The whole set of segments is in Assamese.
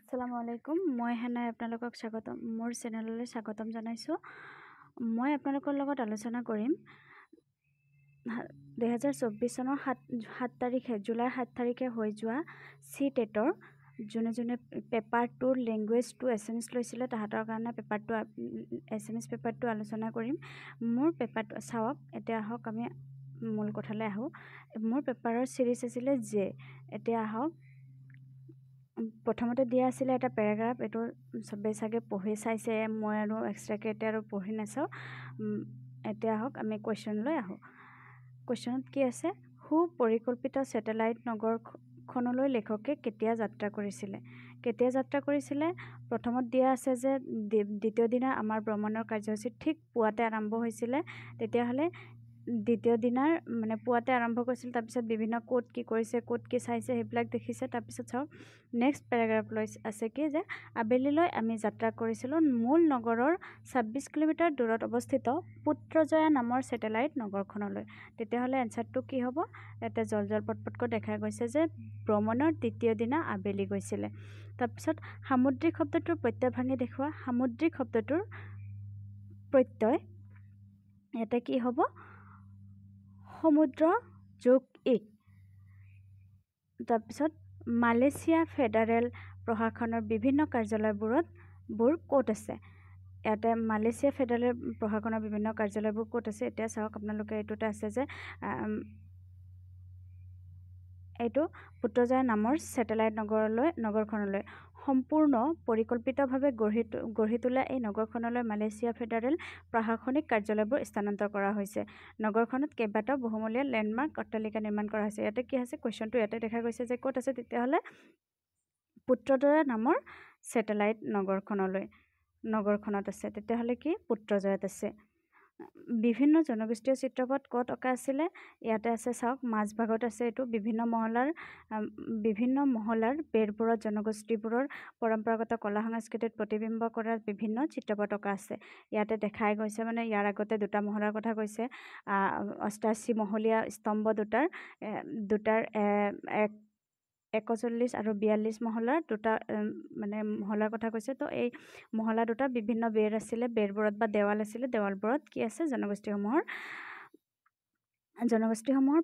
আসসালামু আলাইকুম মই হেনাই আপোনালোকক স্বাগতম মোৰ চেনেললৈ স্বাগতম জনাইছো মই আপোনালোকৰ লগত আলোচনা কৰিম 2024 চনৰ 7 তাৰিখে জুলাই 7 তাৰিখে হৈ যোৱা সিটেটৰ যোনে পেপাৰ 2 ল্যাঙ্গুৱেজ 2 এছএমএছ লৈছিলে তাহাঁতৰ কাৰণে পেপাৰ 2 এছএমএছ পেপাৰ 2 আলোচনা কৰিম মোৰ পেপাৰটো চাওক এতিয়া আহক আমি মূল কথালৈ আহো মোৰ পেপাৰৰ সিৰিজ আছিল যে এতিয়া আহক প্ৰথমতে দিয়া আছিল এটা প্যাৰাগ্ৰাফ এটো সবে সাগে পঢ়ি চাইছে মই আৰু এক্সট্ৰাকে এতিয়া আৰু পঢ়ি নাচাও এতিয়া আহক আমি কোৱেশ্চন লৈ আহো কোৱেশ্চনত কি আছে হু পৰিকল্পিত স্যাটেলাইট নগৰখনলৈ লেখকে কেতিয়া যাত্ৰা কৰিছিলে প্ৰথমত দিয়া আছে যে দ্বিতীয় দিনা আমাৰ ভ্ৰমণৰ কাৰ্যসূচী ঠিক পুৱাতে আৰম্ভ হৈছিল তেতিয়া হলে দ্বিতীয় দিনাৰ মানে পুৱাতে আৰম্ভ কৰিছিল তাৰ পিছত বিভিন্ন কোড কি কৰিছে কোড কি চাইছে হেবিলাক দেখিছে তাৰ পিছত চাও নেক্সট প্যাৰাগ্ৰাফ লৈ আছে কি যে আবেলিলৈ আমি যাত্ৰা কৰিছিল মূল নগৰৰ 26 কিলোমিটাৰ দূৰত অৱস্থিত পুত্ৰজয়া নামৰ স্যাটেলাইট নগৰখনলৈ তেতিয়া হলে এনসাৰটো কি হ'ব এটা জলজল পটপটকৈ দেখা গৈছে যে ভ্ৰমণৰ দ্বিতীয় দিনা আবেলি গৈছিল তাৰ পিছত সামুদ্ৰিক শব্দটোৰ প্ৰত্যয় ভাঙি দেখুৱা সামুদ্ৰিক শব্দটোৰ প্ৰত্যয় এটা কি হ'ব সমুদ্ৰ যোগ এক তাৰ পিছত মালয়েছিয়া ফেডাৰেল প্ৰশাসনৰ বিভিন্ন কাৰ্যালয়বোৰ ক'ত আছে ইয়াতে মালয়েছিয়া ফেডাৰেল প্ৰশাসনৰ বিভিন্ন কাৰ্যালয়বোৰ ক'ত আছে এতিয়া চাওক আপোনালোকে এটোতে আছে যে এটো পুত্ৰজয়া নামৰ স্যাটেলাইট নগৰখনলৈ সম্পূৰ্ণ পৰিকল্পিতভাৱে গঢ়ি তোলা এই নগৰখনলৈ মালয়েছিয়া ফেডাৰেল প্ৰশাসনিক কাৰ্যালয়বোৰ স্থানান্তৰ কৰা হৈছে নগৰখনত কেইবাটাও বহুমূলীয়া ল্যান্ডমাৰ্ক অট্টালিকা নিৰ্মাণ কৰা হৈছে ইয়াতে কি আছে কোৱেশ্চনটো ইয়াতে দেখা গৈছে যে ক'ত আছে তেতিয়া হলে পুত্ৰজয়া নামৰ স্যাটেলাইট নগৰখনত আছে তেতিয়া হলে কি পুত্ৰজয়াত আছে বিভিন্ন জনগোষ্ঠীয় চিত্ৰপট ক'ত অকা আছিল ইয়াতে আছে চাওক মাজভাগত আছে এটো বিভিন্ন মহলাৰ বেৰবোৰত জনগোষ্ঠীবোৰৰ পৰম্পৰাগত কলা সংস্কৃতিত প্ৰতিবিম্ব কৰা বিভিন্ন চিত্ৰপট অকা আছে ইয়াতে দেখাই গৈছে মানে ইয়াৰ আগতে দুটা মহলাৰ কথা কৈছে 88 মহলীয়া স্তম্ভ দুটাৰ 41 আৰু 42 মহলাৰ দুটা মানে মহলাৰ কথা কৈছে তো এই মহলা দুটা বিভিন্ন বেৰ আছিল বেৰবোৰত বা দেৱাল আছিল দেৱালবোৰত কি আছে জনগোষ্ঠীসমূহৰ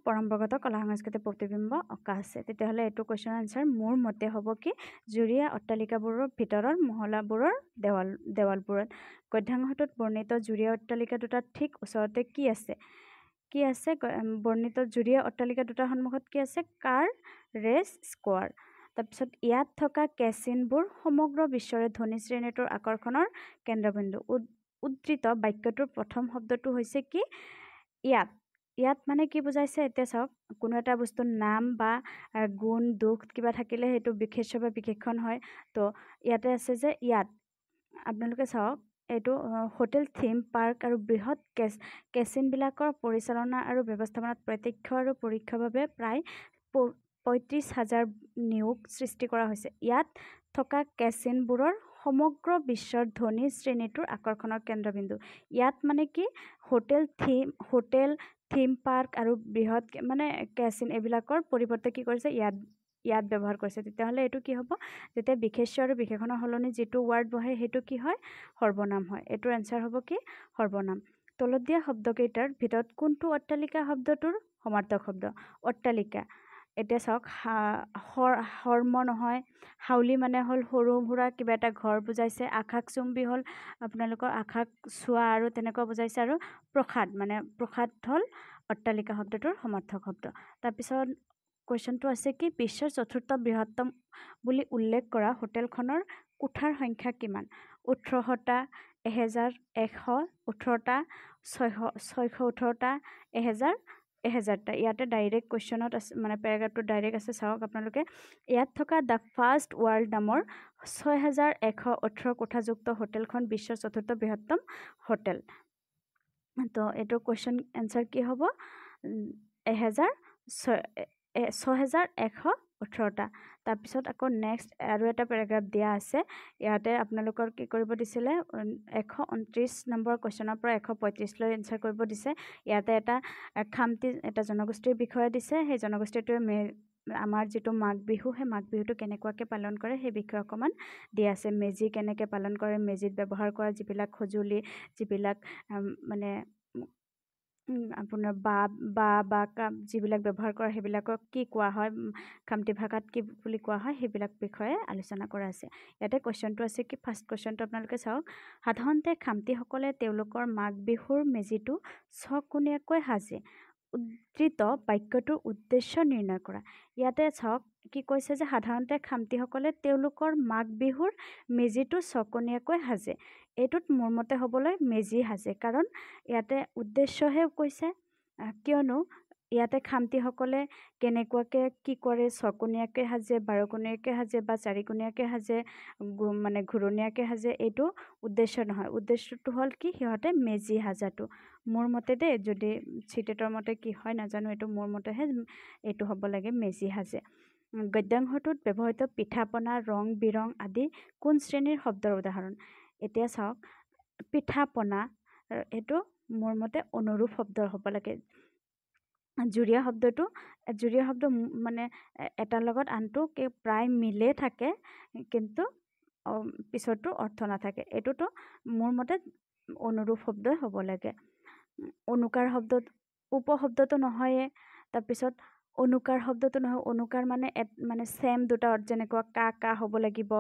পৰম্পৰাগত কলা সংস্কৃতিৰ প্ৰতিবিম্ব অকা আছে তেতিয়া হলে এটো কোৱেশ্চনৰ আনসাৰ মোৰ মতে হ'ব কি জুৰীয়া অট্টালিকাবোৰৰ ভিতৰৰ মহলাবোৰৰ দেৱালবোৰত গদ্যাংশটোত বৰ্ণিত জুৰীয়া অট্টালিকা দুটাৰ ঠিক ওচৰতে কি আছে বৰ্ণিত জুৰীয়া অট্টালিকা দুটাৰ সন্মুখত কি আছে কাৰ ৰেচ স্কোৱাৰ তাৰপিছত ইয়াত থকা কেচিনবোৰ সমগ্ৰ বিশ্বৰে ধনী শ্ৰেণীটোৰ আকৰ্ষণৰ কেন্দ্ৰবিন্দু উদ্ধৃত বাক্যটোৰ প্ৰথম শব্দটো হৈছে কি ইয়াত মানে কি বুজাইছে এতিয়া চাওক কোনো এটা বস্তুৰ নাম বা গুণ দুখ কিবা থাকিলে হেতু বিশেষ্য বা বিশেষণ হয় তো ইয়াতে আছে যে ইয়াত আপোনালোকে চাওক এটো হোটেল থিম পাৰ্ক আৰু বৃহৎ কেচিন বিলাকৰ পৰিচালনা আৰু ব্যৱস্থাপনাত প্ৰত্যক্ষ আৰু পৰোক্ষভাৱে প্ৰায় 35,000 নিয়োগ সৃষ্টি কৰা হৈছে ইয়াত থকা কেচিনবোৰৰ সমগ্ৰ বিশ্বৰ ধনী শ্ৰেণীটোৰ আকৰ্ষণৰ কেন্দ্ৰবিন্দু ইয়াত মানে কি হোটেল থিম পাৰ্ক আৰু বৃহৎ মানে কেচিন এবিলাকৰ পৰিৱৰ্তে কি কৰিছে ইয়াত ব্যৱহাৰ কৰিছে তেতিয়া হলে এটো কি হ'ব যেতিয়া বিশেষ্য আৰু বিশেষণৰ হলনি যেটো ওয়াৰ্ড বহে হেতু কি হয় সৰ্বনাম হয় এটোৰ আনসাৰ হ'ব কি সৰ্বনাম তলত দিয়া শব্দকেইটাৰ ভিতৰত কোনটো অট্টালিকা শব্দটোৰ সমাৰ্থক শব্দ অট্টালিকা এতিয়া চাওক হৰ্ম নহয় হাউলি মানে হল সৰু ভুৰা কিবা এটা ঘৰ বুজাইছে আকাশচুম্বী হল আপোনালোকৰ আকাশ চোৱা আৰু তেনেকুৱা বুজাইছে আৰু প্ৰসাদ হল অট্টালিকা শব্দটোৰ সমাৰ্থক শব্দ তাৰ পিছত কোৱেশ্চনটো আছে কি বিশ্বৰ চতুৰ্থ বৃহত্তম বুলি উল্লেখ কৰা হোটেলখনৰ কোঠাৰ সংখ্যা কিমান 18টা 1118টা 618টা 1000টা ইয়াতে ডাইৰেক্ট কোৱেশ্চনত আছে মানে প্যাৰাগ্ৰাফটো ডাইৰেক্ট আছে চাওক আপোনালোকে ইয়াত থকা দা ফাৰ্ষ্ট ৱৰ্ল্ড নামৰ 6118 কোঠাযুক্ত হোটেলখন বিশ্বৰ চতুৰ্থ বৃহত্তম হোটেল তো এটো কোৱেশ্চন আনসাৰ কি হ'ব 6118টা তাৰ পিছত আকৌ নেক্সট আৰু এটা প্যাৰাগ্ৰাফ দিয়া আছে ইয়াতে আপোনালোকৰ কি কৰিব দিছিলে 129 নম্বৰ কোৱেশ্চনৰ পৰা 135 লৈ আনসাৰ কৰিব দিছে ইয়াতে এটা খামতি এটা জনগোষ্ঠীৰ বিষয়ে দিছে সেই জনগোষ্ঠীটোৱে আমাৰ যিটো মাঘ বিহু সেই মাঘ বিহুটো কেনেকুৱাকৈ পালন কৰে সেই বিষয়ে অকণমান দিয়া আছে। মেজি কেনেকৈ পালন কৰে, মেজিত ব্যৱহাৰ কৰা যিবিলাক সঁজুলি, যিবিলাক মানে আপোনাৰ বা কাপ যিবিলাক ব্যৱহাৰ কৰা সেইবিলাকক কি কোৱা হয়, খামতি ভাষাত কি বুলি কোৱা হয়, সেইবিলাক বিষয়ে আলোচনা কৰা আছে। ইয়াতে কুৱেশ্যনটো আছে কি, ফাৰ্ষ্ট কুৱেশ্যনটো আপোনালোকে চাওক। সাধাৰণতে খামতিসকলে তেওঁলোকৰ মাঘ বিহুৰ মেজিটো ছকোণীয়াকৈ সাজে। উদ্ধৃত বাক্যটোৰ উদ্দেশ্য নিৰ্ণয় কৰা। ইয়াতে চাওক কি কৈছে যে সাধাৰণতে খামতিসকলে তেওঁলোকৰ মাঘ বিহুৰ মেজিটো ছকোণীয়াকৈ সাজে। এইটোত মোৰ মতে হ'বলৈ মেজি সাজে, কাৰণ ইয়াতে উদ্দেশ্যহে কৈছে। কিয়নো ইয়াতে খামতিসকলে কেনেকুৱাকৈ কি কৰে, ছকোণীয়াকৈ সাজে, বাৰকোণীয়াকৈ সাজে বা চাৰিকোণীয়াকৈ সাজে, মানে ঘূৰণীয়াকৈ সাজে, এইটো উদ্দেশ্য নহয়। উদ্দেশ্যটো হ'ল কি, সিহঁতে মেজি সাজাটো। মোৰ মতে দেই, যদি চিটেটৰ মতে কি হয় নাজানো, এইটো মোৰ মতেহে এইটো হ'ব লাগে, মেজি সাজে। গদ্যাংশটোত ব্যৱহৃত পিঠা পনা, ৰং বিৰং আদি কোন শ্ৰেণীৰ শব্দৰ উদাহৰণ? এতিয়া চাওক, পিঠা পনা এইটো মোৰ মতে অনুৰূপ শব্দৰ হ'ব লাগে। জুৰীয়া শব্দ মানে এটাৰ লগত আনটো প্ৰায় মিলে থাকে, কিন্তু পিছতো অৰ্থ নাথাকে। এইটোতো মোৰ মতে অনুৰূপ শব্দই হ'ব লাগে। অনুকাৰ উপশব্দটো নহয়ে। তাৰপিছত অনুকাৰ শব্দটো নহয়, অনুকাৰ মানে ছেম দুটা ৱৰ্ড, যেনেকুৱা কা হ'ব লাগিব।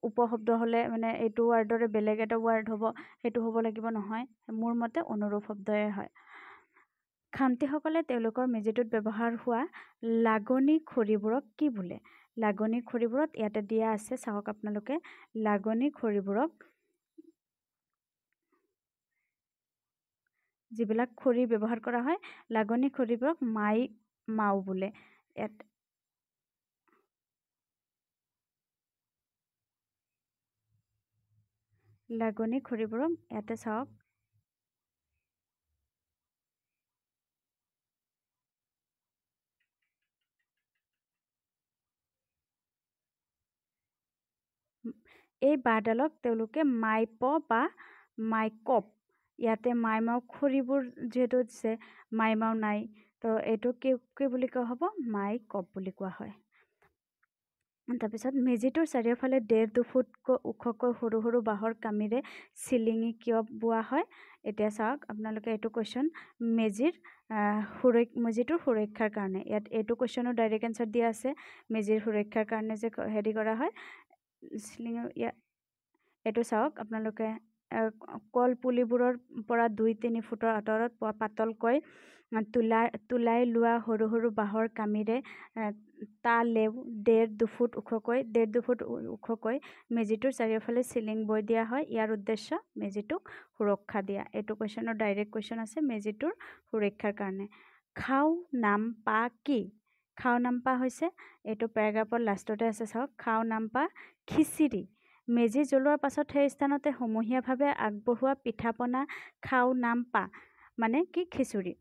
উপশব্দ হ'লে মানে এইটো ৱাৰ্ডৰে বেলেগ এটা ৱাৰ্ড হ'ব, সেইটো হ'ব লাগিব নহয়। মোৰ মতে অনুৰূপ শব্দই হয়। খামতিসকলে তেওঁলোকৰ মেজিটোত ব্যৱহাৰ হোৱা লাগনি খৰিবোৰক কি বোলে? লাগনি খৰিবোৰত ইয়াতে দিয়া আছে, চাওক আপোনালোকে। লাগনি খৰিবোৰক, যিবিলাক খৰি ব্যৱহাৰ কৰা হয়, লাগনি খৰিবোৰক মাও বোলে। ইয়াত লাগনি খৰিবোৰক ইয়াতে চাওক, এই বাঁহডালক তেওঁলোকে মাইপ বা মাইকপ, ইয়াতে মাইমাও খৰিবোৰ যিহেতু দিছে, মাইমাও নাই, তো এইটো কি বুলি কোৱা হ'ব? মাইকপ বুলি কোৱা হয়। তাৰপিছত মেজিটোৰ চাৰিওফালে 1.5-2 ফুটকৈ ওখকৈ সৰু সৰু বাঁহৰ কামিৰে চিলিঙি কিয় বোৱা হয়? এতিয়া চাওক আপোনালোকে, এইটো কুৱেশ্যন মেজিটোৰ সুৰক্ষাৰ কাৰণে। ইয়াত এইটো কুৱেশ্যনৰ ডাইৰেক্ট এনচাৰ দিয়া আছে, মেজিৰ সুৰক্ষাৰ কাৰণে যে হেৰি কৰা হয় চিলিঙি। এইটো চাওক আপোনালোকে, কলপুলিবোৰৰ পৰা 2-3 ফুটৰ আঁতৰত পাতলকৈ তোলাই লোৱা সৰু সৰু বাঁহৰ কামিৰে লেও 1.5-2 ফুট ওখকৈ মেজিটোৰ চাৰিওফালে চিলিং বৈ দিয়া হয়। ইয়াৰ উদ্দেশ্য মেজিটোক সুৰক্ষা দিয়া। এইটো কুৱেশ্যনৰ ডাইৰেক্ট কুৱেশ্যন আছে, মেজিটোৰ সুৰক্ষাৰ কাৰণে। খাও নামপা কি? খাও নামপা হৈছে, এইটো পেৰাগ্ৰাফৰ লাষ্টতে আছে, চাওক। খাও নামপা খিচিৰি। মেজি জ্বলোৱাৰ পাছত সেই স্থানতে সমূহীয়াভাৱে আগবঢ়োৱা পিঠা পনা খাও নামপা মানে কি? খিচিৰি।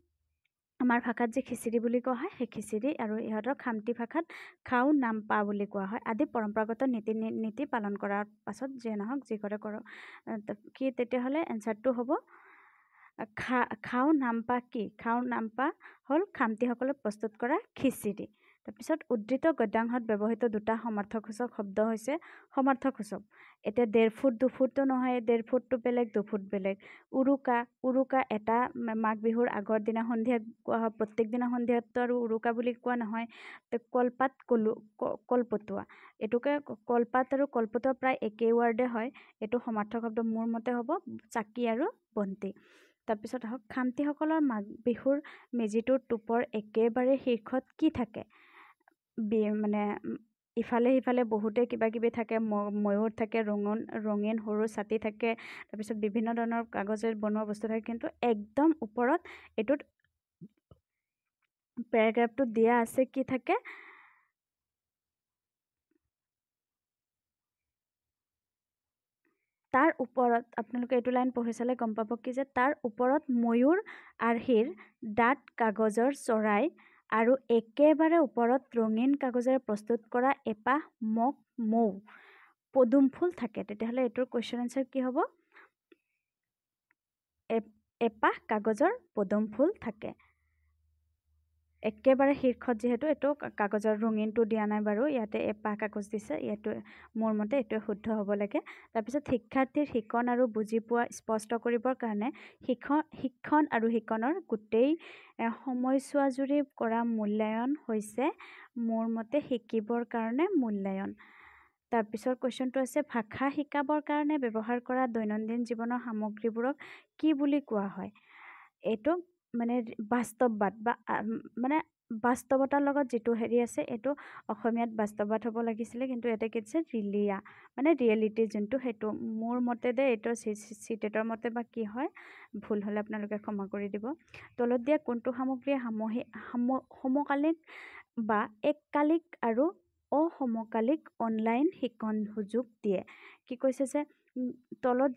আমাৰ ভাষাত যে খিচিৰি বুলি কোৱা হয়, সেই খিচিৰি, আৰু ইহঁতৰ খামতি ভাষাত খাও নামপা বুলি কোৱা হয়। আদি পৰম্পৰাগত নীতি পালন কৰাৰ পাছত যিয়ে নহওক, যি কৰে কৰক, কি তেতিয়াহ'লে এনচাৰটো হ'ব খাও নামপা কি? খাও নামপা হ'ল খামতিসকলে প্ৰস্তুত কৰা খিচিৰি। তাৰপিছত উদ্ধৃত গদ্যাংশত ব্যৱহৃত দুটা সমাৰ্থকসূচক শব্দ হৈছে সমাৰ্থকসূচক। এতিয়া 1.5 ফুট 2 ফুটটো নহয়, 1.5 ফুটটো বেলেগ, 2 ফুট বেলেগ। উৰুকা এটা মাঘ বিহুৰ আগৰ দিনা সন্ধিয়া কোৱা হয়, প্ৰত্যেক দিনা সন্ধিয়াতো আৰু উৰুকা বুলি কোৱা নহয়। কলপাত কলপতুৱা, এইটোকে কলপাত আৰু কলপতুৱা প্ৰায় একেই ৱাৰ্ডে হয়। এইটো সমাৰ্থক শব্দ মোৰ মতে হ'ব চাকি আৰু বন্তি। তাৰপিছত আহক, খামতিসকলৰ মাঘ বিহুৰ মেজিটোৰ টোপৰ একেবাৰে শীৰ্ষত কি থাকে? মানে ইফালে সিফালে বহুতে কিবা কিবি থাকে, ময়ূৰ থাকে, ৰঙীন সৰু ছাতি থাকে, তাৰপিছত বিভিন্ন ধৰণৰ কাগজেৰে বনোৱা বস্তু থাকে, কিন্তু একদম ওপৰত এইটোত পেৰাগ্ৰাফটোত দিয়া আছে কি থাকে? তাৰ ওপৰত আপোনালোকে এইটো লাইন পঢ়ি চালে গম পাব কি, যে তাৰ ওপৰত ময়ূৰ আৰ্হিৰ ডাঠ কাগজৰ চৰাই আৰু একেবাৰে ওপৰত ৰঙীন কাগজেৰে প্ৰস্তুত কৰা এপাহ মৌ পদুম ফুল থাকে। তেতিয়াহ'লে এইটোৰ কুৱেশ্যন এনচাৰ কি হ'ব? এপাহ কাগজৰ পদুম ফুল থাকে। একেবাৰে শীৰ্ষত যিহেতু এইটো কাগজৰ ৰঙীনটো দিয়া নাই বাৰু, ইয়াতে এপাহ কাগজ দিছে, এইটো মোৰ মতে এইটোৱে শুদ্ধ হ'ব লাগে। তাৰপিছত শিক্ষাৰ্থীৰ শিক্ষণ আৰু বুজি পোৱা স্পষ্ট কৰিবৰ কাৰণে শিক্ষণ আৰু শিক্ষণৰ গোটেই সময়ছোৱাজুৰি কৰা মূল্যায়ন হৈছে মোৰ মতে শিকিবৰ কাৰণে মূল্যায়ন। তাৰপিছত কুৱেশ্যনটো আছে ভাষা শিকাবৰ কাৰণে ব্যৱহাৰ কৰা দৈনন্দিন জীৱনৰ সামগ্ৰীবোৰক কি বুলি কোৱা হয়? এইটো মানে বাস্তৱবাদ বা মানে বাস্তৱতাৰ লগত যিটো হেৰি আছে এইটো অসমীয়াত বাস্তৱবাদ হ'ব লাগিছিলে, কিন্তু ইয়াতে কি দিছে ৰিলিয়া, মানে ৰিয়েলিটি যোনটো, সেইটো মোৰ মতে দে এইটো চিটেটৰ মতে বা কি হয়, ভুল হ'লে আপোনালোকে ক্ষমা কৰি দিব। তলত দিয়া কোনটো সামগ্ৰীয়ে সমকালিক বা এককালিক আৰু অসমকালিক অনলাইন শিক্ষণ সুযোগ দিয়ে? কি কৈছে যে তলত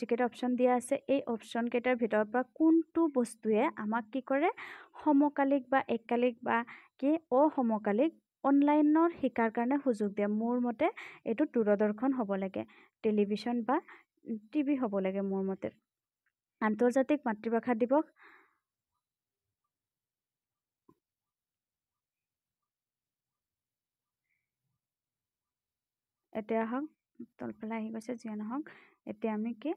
যিকেইটা অপশ্যন দিয়া আছে এই অপশ্যন কেইটাৰ ভিতৰৰ পৰা কোনটো বস্তুৱে আমাক কি কৰে সমকালিক বা এককালিক বা কি অসমকালিক অনলাইনৰ শিকাৰ কাৰণে সুযোগ দিয়ে? মোৰ মতে এইটো দূৰদৰ্শন হ'ব লাগে, টেলিভিশ্যন বা টিভি হ'ব লাগে মোৰ মতে। আন্তৰ্জাতিক মাতৃভাষা দিৱস এতিয়া আহক, তলফালে আহি গৈছে, যিয়ে নহওক এতিয়া আমি কি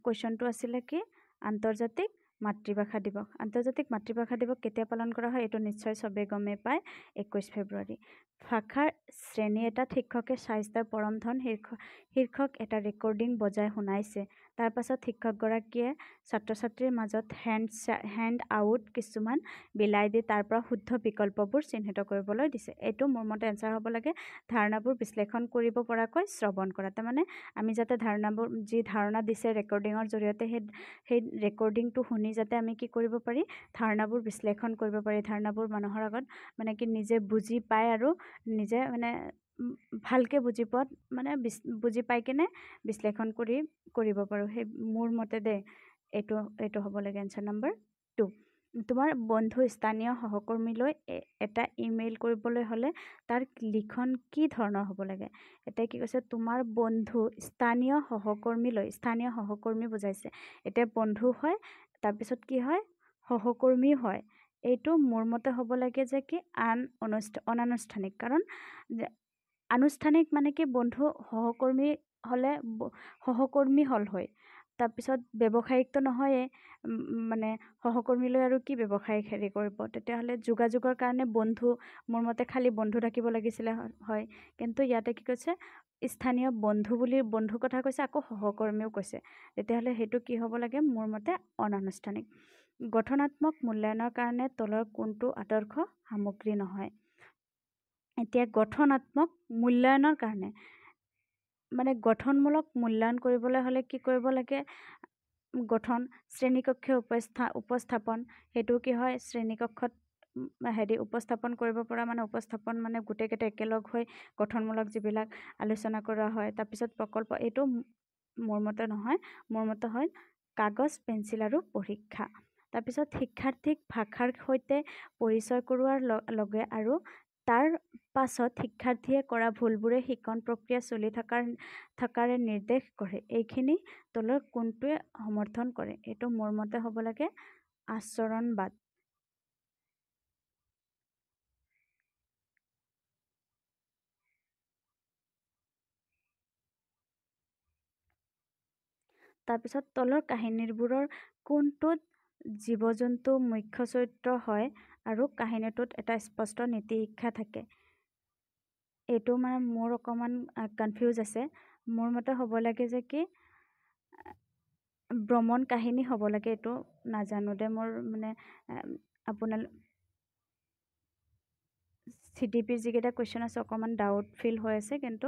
কুৱেশ্যনটো আছিলে কি আন্তৰ্জাতিক মাতৃভাষা দিৱস। আন্তৰ্জাতিক মাতৃভাষা দিৱস কেতিয়া পালন কৰা হয় এইটো নিশ্চয় চবেই গমেই পায়, 21 ফেব্ৰুৱাৰী। ভাষাৰ শ্ৰেণী এটাত শিক্ষকে স্বাস্থ্যৰ পৰম ধন শীৰ্ষক এটা ৰেকৰ্ডিং বজাই শুনাইছে। তাৰ পাছত শিক্ষকগৰাকীয়ে ছাত্ৰ ছাত্ৰীৰ মাজত হেণ্ড আউট কিছুমান বিলাই দি তাৰ পৰা শুদ্ধ বিকল্পবোৰ চিহ্নিত কৰিবলৈ দিছে। এইটো মোৰ মতে এনচাৰ হ'ব লাগে ধাৰণাবোৰ বিশ্লেষণ কৰিব পৰাকৈ শ্ৰৱণ কৰা। তাৰমানে আমি যাতে ধাৰণাবোৰ যি ধাৰণা দিছে ৰেকৰ্ডিঙৰ জৰিয়তে সেই ৰেকৰ্ডিংটো শুনি যাতে আমি কি কৰিব পাৰি ধাৰণাবোৰ বিশ্লেষণ কৰিব পাৰি, ধাৰণাবোৰ মানুহৰ আগত মানে কি নিজে বুজি পায় আৰু নিজে মানে ভালকৈ বুজি পোৱাত মানে বুজি পাই কিনে বিশ্লেষণ কৰিব পাৰোঁ। সেই মোৰ মতে দে এইটো হ'ব লাগে এনচাৰ নম্বৰ 2। তোমাৰ বন্ধু স্থানীয় সহকৰ্মীলৈ এটা ইমেইল কৰিবলৈ হ'লে তাৰ লিখন কি ধৰণৰ হ'ব লাগে? এতিয়া কি কৈছে তোমাৰ বন্ধু স্থানীয় সহকৰ্মী বুজাইছে, এতিয়া বন্ধু হয় তাৰপিছত কি হয় সহকৰ্মী হয়। এইটো মোৰ মতে হ'ব লাগে যে কি অনানুষ্ঠানিক, কাৰণ আনুষ্ঠানিক মানে কি বন্ধু সহকৰ্মী হ'লে সহকৰ্মী হয়, তাৰপিছত ব্যৱসায়িকটো নহয়ে, মানে সহকৰ্মীলৈ আৰু কি ব্যৱসায়িক হেৰি কৰিব? তেতিয়াহ'লে যোগাযোগৰ কাৰণে বন্ধু মোৰ মতে খালী বন্ধু থাকিব লাগিছিলে হয়, কিন্তু ইয়াতে কি কৈছে স্থানীয় বন্ধু কথা কৈছে, আকৌ সহকৰ্মীও কৈছে, তেতিয়াহ'লে সেইটো কি হ'ব লাগে মোৰ মতে অনানুষ্ঠানিক। গঠনাত্মক মূল্যায়নৰ কাৰণে তলৰ কোনটো আদৰ্শ সামগ্ৰী নহয়? এতিয়া গঠনাত্মক মূল্যায়নৰ কাৰণে মানে গঠনমূলক মূল্যায়ন কৰিবলৈ হ'লে কি কৰিব লাগে? গঠন শ্ৰেণীকক্ষীয় উপস্থাপন, সেইটো কি হয় শ্ৰেণীকক্ষত হেৰি উপস্থাপন কৰিব পৰা, মানে উপস্থাপন মানে গোটেইকেইটা একেলগ হৈ গঠনমূলক যিবিলাক আলোচনা কৰা হয়। তাৰপিছত প্ৰকল্প, এইটো মোৰ মতে নহয়, মোৰ মতে হয় কাগজ পেঞ্চিল আৰু পৰীক্ষা। তাৰপিছত শিক্ষাৰ্থীক ভাষাৰ সৈতে পৰিচয় কৰোৱাৰ লগে আৰু তাৰ পাছত শিক্ষাৰ্থীয়ে কৰা ভুলবোৰে শিক্ষণ প্ৰক্ৰিয়া চলি থকাৰে নিৰ্দেশ কৰে। এইখিনি তলৰ কোনটোৱে সমৰ্থন কৰে? এইটো মোৰ মতে হ'ব লাগে আচৰণবাদ। তাৰপিছত তলৰ কাহিনীবোৰৰ কোনটোত জীৱ জন্তু মুখ্য চৰিত্ৰ হয় আৰু কাহিনীটোত এটা স্পষ্ট নীতি শিক্ষা থাকে? এইটো মানে মোৰ অকণমান কনফিউজ আছে। মোৰ মতে হ'ব লাগে যে কি ভ্ৰমণ কাহিনী হ'ব লাগে, এইটো নাজানো দে, মোৰ মানে আপোনাৰ CDPৰ যিকেইটা কুৱেশ্যন আছে অকণমান ডাউট ফিল হৈ আছে, কিন্তু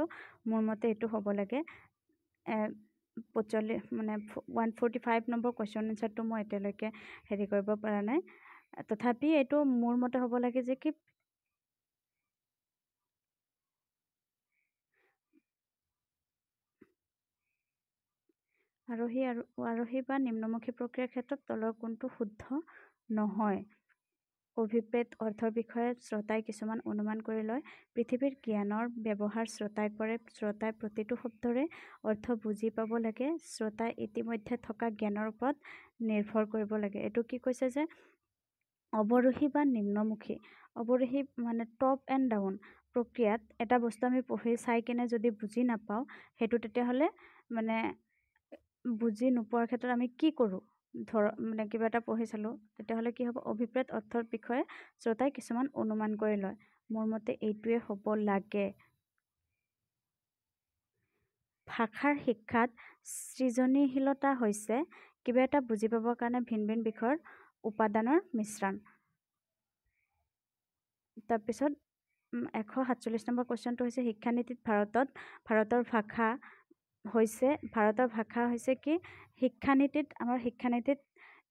মোৰ মতে এইটো হ'ব লাগে 145 নম্বৰ কুৱেশ্যন এনচাৰটো মই এতিয়ালৈকে হেৰি কৰিব পৰা নাই, তথাপি এইটো মোৰ মতে হ'ব লাগে যে কি আৰোহী বা নিম্নমুখী প্ৰক্ৰিয়াৰ ক্ষেত্ৰত তলৰ কোনটো শুদ্ধ নহয়? অভিপ্ৰেত অৰ্থৰ বিষয়ে শ্ৰোতাই কিছুমান অনুমান কৰি লয়। পৃথিৱীৰ জ্ঞানৰ ব্যৱহাৰ শ্ৰোতাই কৰে, শ্ৰোতাই প্ৰতিটো শব্দৰে অৰ্থ বুজি পাব লাগে, শ্ৰোতাই ইতিমধ্যে থকা জ্ঞানৰ ওপৰত নিৰ্ভৰ কৰিব লাগে। এইটো কি কৈছে যে অৱৰোহী বা নিম্নমুখী অৱৰোহী মানে টপ এণ্ড ডাউন প্ৰক্ৰিয়াত এটা বস্তু আমি পঢ়ি চাই কিনে যদি বুজি নাপাওঁ সেইটো তেতিয়াহ'লে মানে বুজি নোপোৱাৰ ক্ষেত্ৰত আমি কি কৰোঁ মানে কিবা এটা পঢ়ি চালোঁ তেতিয়াহ'লে কি হ'ব অভিপ্ৰেত অৰ্থৰ বিষয়ে শ্ৰোতাই কিছুমান অনুমান কৰি লয় মোৰ মতে এইটোৱে হ'ব লাগে ভাষাৰ শিক্ষাত সৃজনীশীলতা হৈছে কিবা এটা বুজি পাবৰ কাৰণে ভিন ভিন বিষয়ৰ উপাদানৰ মিশ্ৰণ তাৰপিছত 147 নম্বৰ কুৱেশ্যনটো হৈছে শিক্ষানীতিত ভাৰতৰ ভাষা হৈছে কি আমাৰ শিক্ষানীতিত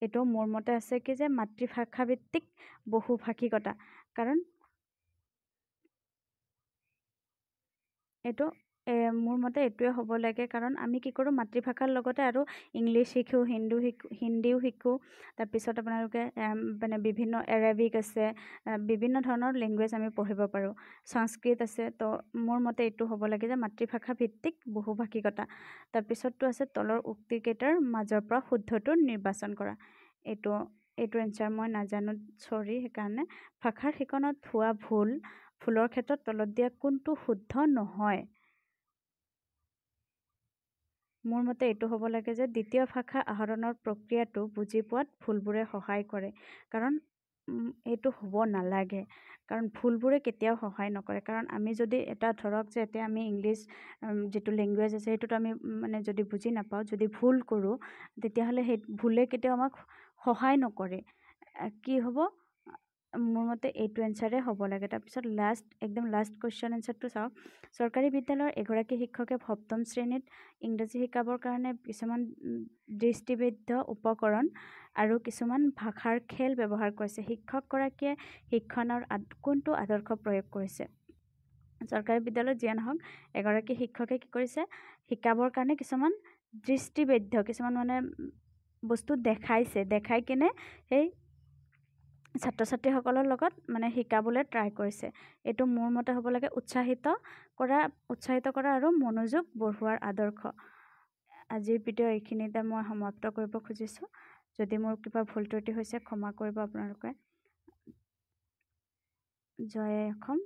এইটো মোৰ মতে আছে কি যে মাতৃভাষা ভিত্তিক বহুভাষিকতা কাৰণ এইটো মোৰ মতে এইটোৱে হ'ব লাগে কাৰণ আমি কি কৰোঁ মাতৃভাষাৰ লগতে আৰু ইংলিছ শিকোঁ হিন্দীও শিকোঁ তাৰপিছত আপোনালোকে মানে বিভিন্ন এৰাবিক আছে বিভিন্ন ধৰণৰ লেংগুৱেজ আমি পঢ়িব পাৰোঁ সংস্কৃত আছে তো মোৰ মতে এইটো হ'ব লাগে যে মাতৃভাষা ভিত্তিক বহুভাষিকতা তাৰপিছততো আছে তলৰ উক্তিকেইটাৰ মাজৰ পৰা শুদ্ধটো নিৰ্বাচন কৰা এইটো এনচাৰ মই নাজানো চৰি সেইকাৰণে ভাষাৰ শিকনত হোৱা ভুলৰ ক্ষেত্ৰত তলত দিয়া কোনটো শুদ্ধ নহয় মোৰ মতে এইটো হ'ব লাগে যে দ্বিতীয় ভাষা আহৰণৰ প্ৰক্ৰিয়াটো বুজি পোৱাত ভুলবোৰে সহায় কৰে কাৰণ এইটো হ'ব নালাগে কাৰণ ভুলবোৰে কেতিয়াও সহায় নকৰে কাৰণ আমি যদি এটা ধৰক যে এতিয়া আমি ইংলিছ যিটো লেংগুৱেজ আছে সেইটোত আমি মানে যদি বুজি নাপাওঁ যদি ভুল কৰোঁ তেতিয়াহ'লে সেই ভুলে কেতিয়াও আমাক সহায় নকৰে কি হ'ব মোৰ মতে এইটো এনচাৰে হ'ব লাগে তাৰপিছত একদম লাষ্ট কুৱেশ্যন এনচাৰটো চাওক চৰকাৰী বিদ্যালয়ৰ এগৰাকী শিক্ষকে সপ্তম শ্ৰেণীত ইংৰাজী শিকাবৰ কাৰণে কিছুমান দৃষ্টিবিদ্ধ উপকৰণ আৰু কিছুমান ভাষাৰ খেল ব্যৱহাৰ কৰিছে শিক্ষকগৰাকীয়ে শিক্ষণৰ কোনটো আদৰ্শ প্ৰয়োগ কৰিছে চৰকাৰী বিদ্যালয়ত যিয়ে নহওক এগৰাকী শিক্ষকে কি কৰিছে শিকাবৰ কাৰণে কিছুমান দৃষ্টিবিদ্ধ কিছুমান মানে বস্তু দেখাই কিনে সেই ছাত্ৰ ছাত্ৰীসকলৰ লগত মানে শিকাবলৈ ট্ৰাই কৰিছে এইটো মোৰ মতে হ'ব লাগে উৎসাহিত কৰা আৰু মনোযোগ বঢ়োৱাৰ আদৰ্শ আজিৰ ভিডিঅ' এইখিনিতে মই সমাপ্ত কৰিব খুজিছোঁ যদি মোৰ কিবা ভুল ত্ৰুটি হৈছে ক্ষমা কৰিব আপোনালোকে জয় অসম